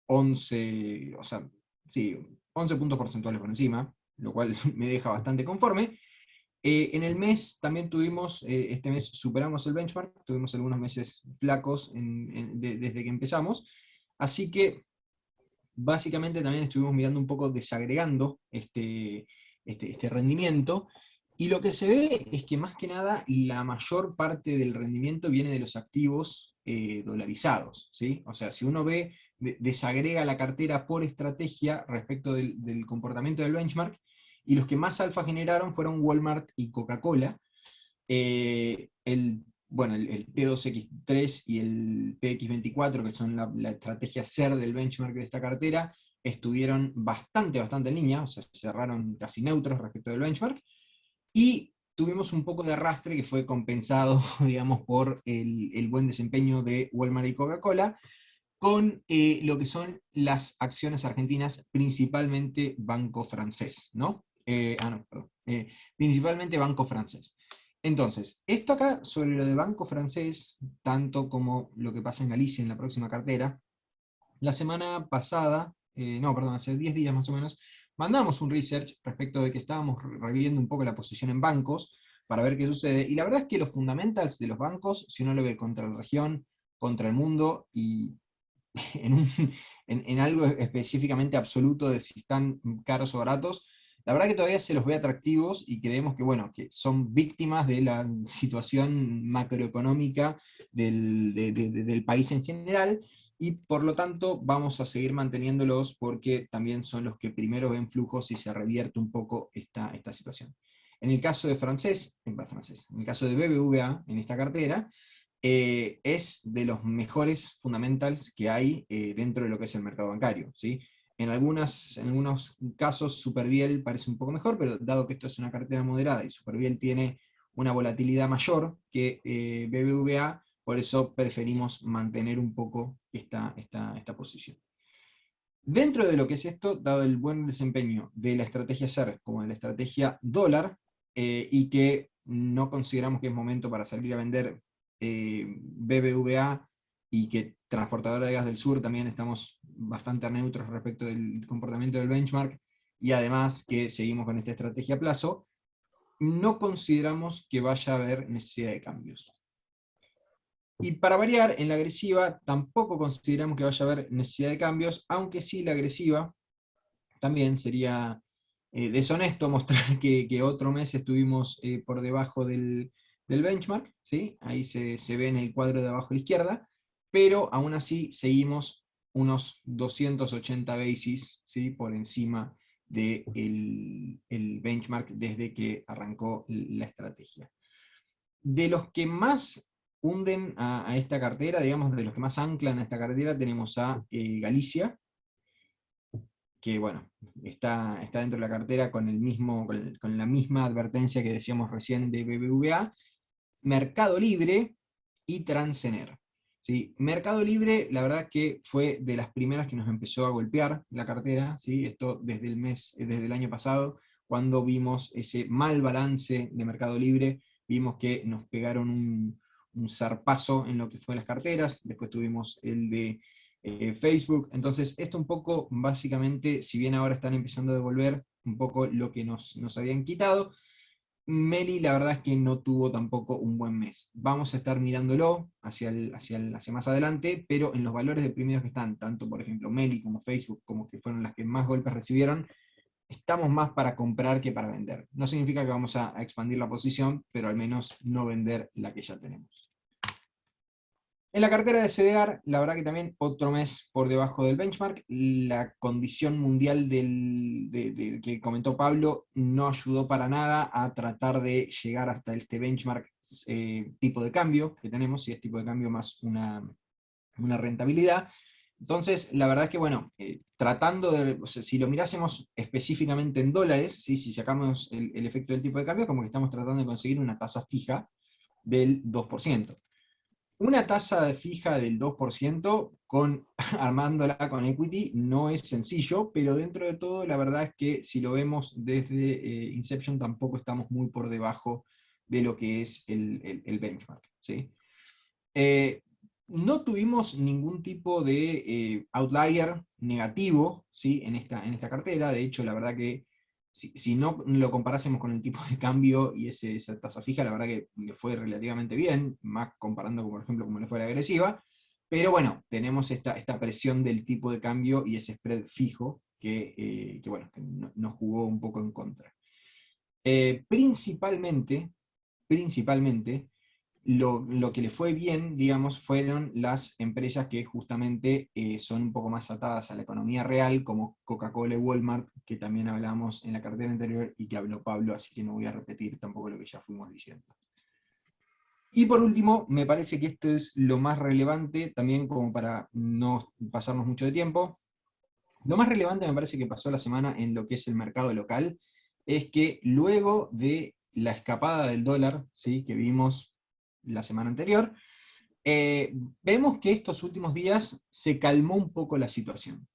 11, o sea, sí, 11 puntos porcentuales por encima, lo cual me deja bastante conforme. En el mes también tuvimos, este mes superamos el benchmark, tuvimos algunos meses flacos desde que empezamos, así que básicamente también estuvimos mirando un poco desagregando este rendimiento, y lo que se ve es que más que nada la mayor parte del rendimiento viene de los activos dolarizados, ¿sí? O sea, si uno ve, desagrega la cartera por estrategia respecto del comportamiento del benchmark, y los que más alfa generaron fueron Walmart y Coca-Cola. Bueno, el P2X3 y el PX24, que son la estrategia SER del benchmark de esta cartera, estuvieron bastante en línea, o sea, cerraron casi neutros respecto del benchmark, y tuvimos un poco de arrastre que fue compensado, digamos, por el buen desempeño de Walmart y Coca-Cola, con lo que son las acciones argentinas, principalmente Banco Francés, ¿no? No, perdón. Principalmente Banco Francés. Entonces, esto acá sobre lo de Banco Francés, tanto como lo que pasa en Galicia en la próxima cartera, la semana pasada, no, perdón, hace 10 días más o menos, mandamos un research respecto de que estábamos reviendo un poco la posición en bancos para ver qué sucede, y la verdad es que los fundamentals de los bancos, si uno lo ve contra la región, contra el mundo, y en, un, en algo específicamente absoluto de si están caros o baratos, la verdad que todavía se los ve atractivos, y creemos que, bueno, que son víctimas de la situación macroeconómica del país en general, y por lo tanto vamos a seguir manteniéndolos porque también son los que primero ven flujos y se revierte un poco esta situación. En el caso de en el caso de BBVA, en esta cartera, es de los mejores fundamentals que hay dentro de lo que es el mercado bancario, ¿sí? En algunos casos Superviel parece un poco mejor, pero dado que esto es una cartera moderada y Superviel tiene una volatilidad mayor que BBVA, por eso preferimos mantener un poco esta posición. Dentro de lo que es esto, dado el buen desempeño de la estrategia SER como de la estrategia dólar, y que no consideramos que es momento para salir a vender BBVA, y que Transportadora de Gas del Sur también estamos bastante neutros respecto del comportamiento del benchmark, y además que seguimos con esta estrategia a plazo, no consideramos que vaya a haber necesidad de cambios. Y para variar, en la agresiva tampoco consideramos que vaya a haber necesidad de cambios, aunque sí la agresiva también sería deshonesto mostrar que otro mes estuvimos por debajo del benchmark, ¿sí? Ahí se ve en el cuadro de abajo a la izquierda, pero aún así seguimos unos 280 basis, ¿sí? Por encima del benchmark desde que arrancó la estrategia. De los que más hunden a esta cartera, digamos, de los que más anclan a esta cartera, tenemos a Galicia, que bueno, está dentro de la cartera con la misma advertencia que decíamos recién de BBVA, Mercado Libre y Transener. ¿Sí? Mercado Libre, la verdad que fue de las primeras que nos empezó a golpear la cartera, ¿sí? Esto desde el año pasado, cuando vimos ese mal balance de Mercado Libre, vimos que nos pegaron un zarpazo en lo que fue las carteras, después tuvimos el de Facebook. Entonces esto un poco, básicamente, si bien ahora están empezando a devolver un poco lo que nos habían quitado, Meli la verdad es que no tuvo tampoco un buen mes. Vamos a estar mirándolo hacia más adelante, pero en los valores deprimidos que están, tanto por ejemplo Meli como Facebook, como que fueron las que más golpes recibieron, estamos más para comprar que para vender. No significa que vamos a expandir la posición, pero al menos no vender la que ya tenemos. En la cartera de CDR, la verdad que también otro mes por debajo del benchmark. La condición mundial que comentó Pablo no ayudó para nada a tratar de llegar hasta este benchmark tipo de cambio que tenemos, si es tipo de cambio más una rentabilidad. Entonces, la verdad es que, bueno, tratando de, o sea, si lo mirásemos específicamente en dólares, ¿sí? Si sacamos el efecto del tipo de cambio, como que estamos tratando de conseguir una tasa fija del 2%. Una tasa fija del 2% armándola con equity no es sencillo, pero dentro de todo la verdad es que si lo vemos desde Inception tampoco estamos muy por debajo de lo que es el benchmark, ¿sí? No tuvimos ningún tipo de outlier negativo, ¿sí? en esta cartera. De hecho, la verdad que si no lo comparásemos con el tipo de cambio y esa tasa fija, la verdad que le fue relativamente bien, más comparando, por ejemplo, como le fue la agresiva. Pero bueno, tenemos esta presión del tipo de cambio y ese spread fijo que bueno, que nos jugó un poco en contra. Principalmente, lo que le fue bien, digamos, fueron las empresas que justamente son un poco más atadas a la economía real, como Coca-Cola y Walmart, que también hablamos en la cartera anterior y que habló Pablo, así que no voy a repetir tampoco lo que ya fuimos diciendo. Y por último, me parece que esto es lo más relevante, también como para no pasarnos mucho de tiempo. Lo más relevante me parece que pasó la semana en lo que es el mercado local, es que luego de la escapada del dólar, ¿sí? que vimos la semana anterior, vemos que estos últimos días se calmó un poco la situación.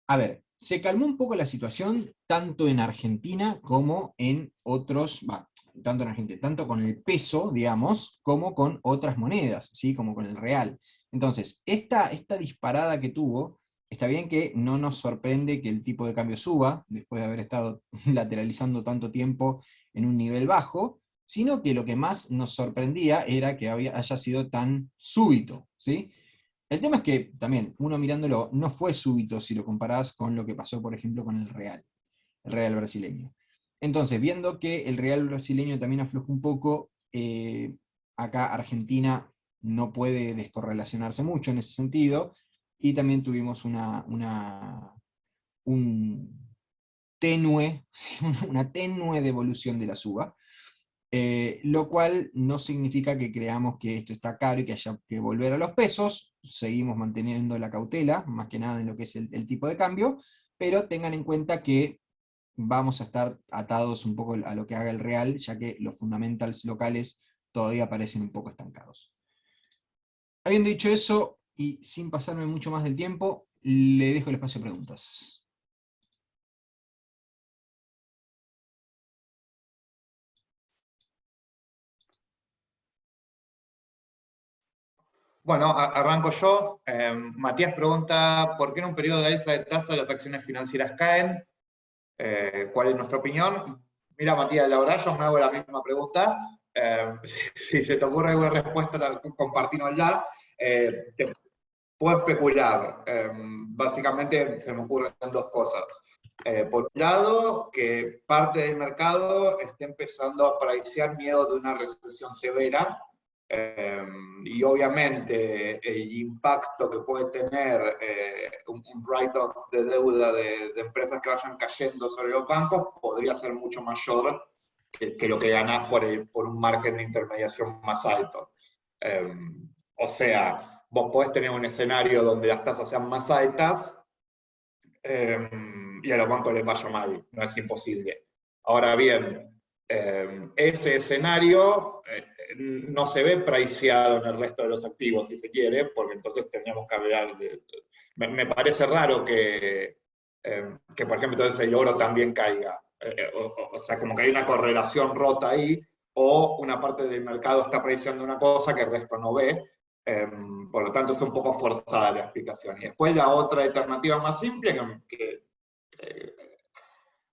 A ver, se calmó un poco la situación tanto en Argentina como en otros, tanto en Argentina, tanto con el peso, digamos, como con otras monedas, ¿sí? como con el real. Entonces, esta disparada que tuvo, está bien que no nos sorprende que el tipo de cambio suba, después de haber estado lateralizando tanto tiempo en un nivel bajo, sino que lo que más nos sorprendía era que haya sido tan súbito, ¿sí? El tema es que también, uno mirándolo, no fue súbito si lo comparás con lo que pasó, por ejemplo, con el real brasileño. Entonces, viendo que el real brasileño también aflojó un poco, acá Argentina no puede descorrelacionarse mucho en ese sentido, y también tuvimos un tenue, una tenue devolución de la suba. Lo cual no significa que creamos que esto está caro y que haya que volver a los pesos, seguimos manteniendo la cautela, más que nada en lo que es el tipo de cambio, pero tengan en cuenta que vamos a estar atados un poco a lo que haga el real, ya que los fundamentals locales todavía parecen un poco estancados. Habiendo dicho eso, y sin pasarme mucho más del tiempo, le dejo el espacio a preguntas.
Bueno, arranco yo. Matías pregunta, ¿por qué en un periodo de alza de tasa las acciones financieras caen? ¿Cuál es nuestra opinión? Mira, Matías, la verdad yo me hago la misma pregunta. Si se te ocurre alguna respuesta, compartínosla. Te puedo especular. Básicamente se me ocurren dos cosas. Por un lado, que parte del mercado esté empezando a pricear miedo de una recesión severa, y obviamente el impacto que puede tener un write-off de deuda de empresas que vayan cayendo sobre los bancos podría ser mucho mayor que lo que ganás por un margen de intermediación más alto. O sea, vos podés tener un escenario donde las tasas sean más altas y a los bancos les vaya mal, no es imposible. Ahora bien, ese escenario no se ve priceado en el resto de los activos, si se quiere, porque entonces tendríamos que hablar de... Me parece raro que, por ejemplo, entonces el oro también caiga. O sea, como que hay una correlación rota ahí, o una parte del mercado está priceando una cosa que el resto no ve. Por lo tanto, es un poco forzada la explicación. Y después la otra alternativa más simple, que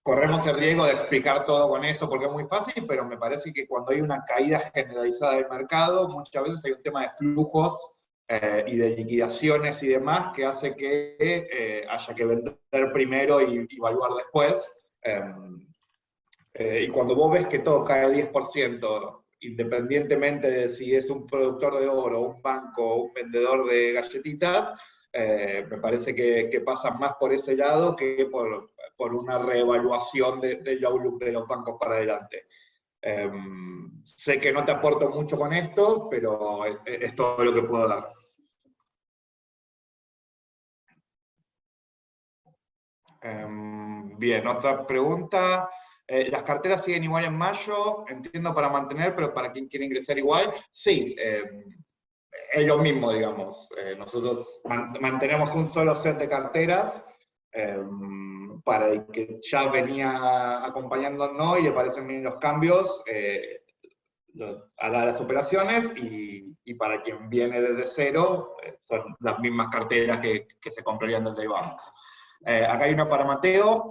corremos el riesgo de explicar todo con eso porque es muy fácil, pero me parece que cuando hay una caída generalizada del mercado, muchas veces hay un tema de flujos y de liquidaciones y demás que hace que haya que vender primero y evaluar después. Y cuando vos ves que todo cae 10%, independientemente de si es un productor de oro, un banco o un vendedor de galletitas, me parece que pasa más por ese lado que por una reevaluación del outlook de los bancos para adelante. Sé que no te aporto mucho con esto, pero es todo lo que puedo dar. Bien, otra pregunta. ¿Las carteras siguen igual en mayo? Entiendo para mantener, pero para quien quiere ingresar igual. Sí, es lo mismo, digamos. Nosotros mantenemos un solo set de carteras para el que ya venía acompañándonos y le parecen bien los cambios a las operaciones, y para quien viene desde cero, son las mismas carteras que se comprarían desde el banco. Acá hay una para Mateo.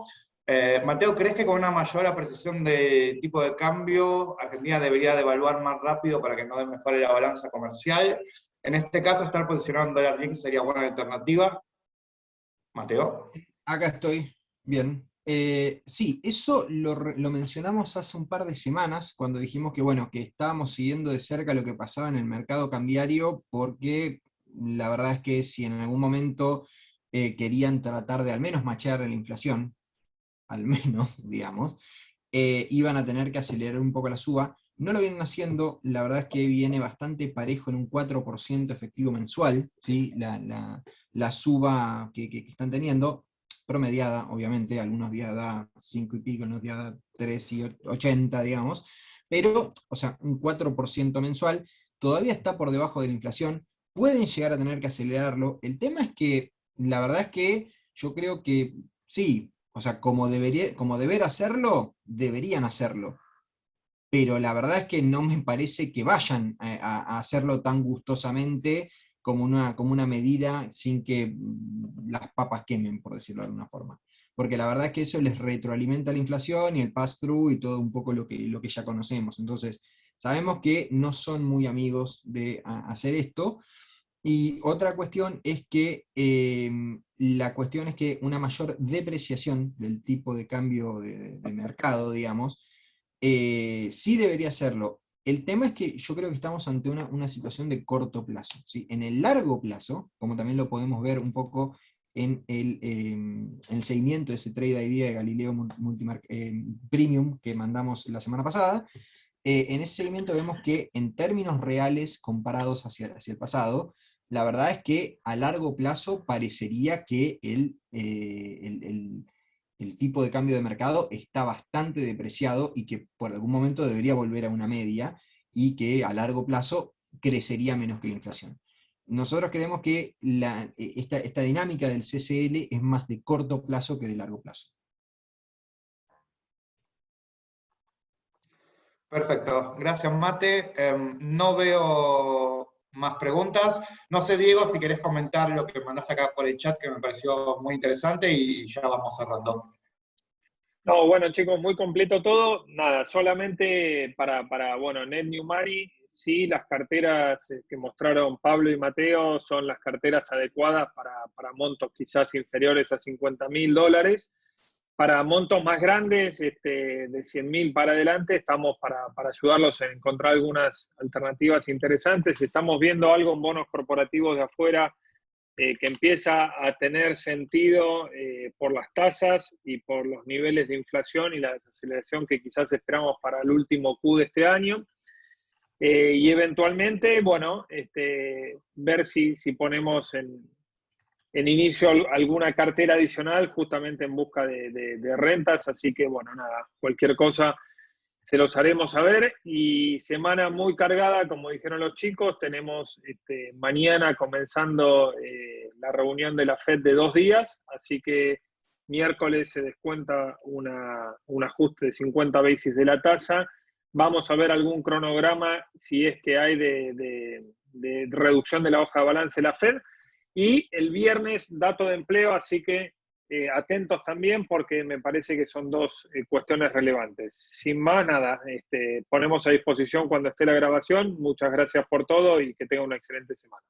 Mateo, ¿crees que con una mayor apreciación de tipo de cambio, Argentina debería devaluar más rápido para que no mejore la balanza comercial? En este caso, estar posicionado en dólar yen sería buena alternativa. Mateo.
Acá estoy, bien. Sí, eso lo mencionamos hace un par de semanas, cuando dijimos que, bueno, que estábamos siguiendo de cerca lo que pasaba en el mercado cambiario, porque la verdad es que si en algún momento querían tratar de al menos machear la inflación, al menos, digamos, iban a tener que acelerar un poco la suba. No lo vienen haciendo, la verdad es que viene bastante parejo en un 4% efectivo mensual, ¿sí? La suba que están teniendo, promediada, obviamente, algunos días da 5 y pico, algunos días da 3,80, digamos, pero, o sea, un 4% mensual, todavía está por debajo de la inflación, pueden llegar a tener que acelerarlo. El tema es que, la verdad es que yo creo que sí, o sea, como deber hacerlo, deberían hacerlo. Pero la verdad es que no me parece que vayan a hacerlo tan gustosamente como una medida sin que las papas quemen, por decirlo de alguna forma. Porque la verdad es que eso les retroalimenta la inflación y el pass-through y todo un poco lo que ya conocemos. Entonces, sabemos que no son muy amigos de hacer esto. Y otra cuestión es que la cuestión es que una mayor depreciación del tipo de cambio de mercado, digamos, sí debería serlo. El tema es que yo creo que estamos ante una situación de corto plazo, ¿sí? En el largo plazo, como también lo podemos ver un poco en el seguimiento de ese Trade ID de Galileo Premium que mandamos la semana pasada, en ese seguimiento vemos que en términos reales comparados hacia el pasado, la verdad es que a largo plazo parecería que el tipo de cambio de mercado está bastante depreciado y que por algún momento debería volver a una media y que a largo plazo crecería menos que la inflación. Nosotros creemos que esta dinámica del CCL es más de corto plazo que de largo plazo.
Perfecto, gracias Mate. No veo más preguntas. No sé, Diego, si querés comentar lo que mandaste acá por el chat, que me pareció muy interesante, y ya vamos cerrando.
No, bueno, chicos, muy completo todo. Nada, solamente bueno, Net New Money, sí, las carteras que mostraron Pablo y Mateo son las carteras adecuadas para montos quizás inferiores a $50.000. Para montos más grandes, de 100.000 para adelante, estamos para ayudarlos a encontrar algunas alternativas interesantes. Estamos viendo algo en bonos corporativos de afuera que empieza a tener sentido por las tasas y por los niveles de inflación y la desaceleración que quizás esperamos para el último Q de este año. Y eventualmente, bueno, ver si ponemos en inicio alguna cartera adicional justamente en busca de rentas. Así que, bueno, nada, cualquier cosa se los haremos saber. Y semana muy cargada, como dijeron los chicos, tenemos mañana comenzando la reunión de la FED de 2 días, así que miércoles se descuenta un ajuste de 50 basis de la tasa. Vamos a ver algún cronograma si es que hay de reducción de la hoja de balance de la FED. Y el viernes, dato de empleo, así que atentos también porque me parece que son dos cuestiones relevantes. Sin más, nada, ponemos a disposición cuando esté la grabación. Muchas gracias por todo y que tenga una excelente semana.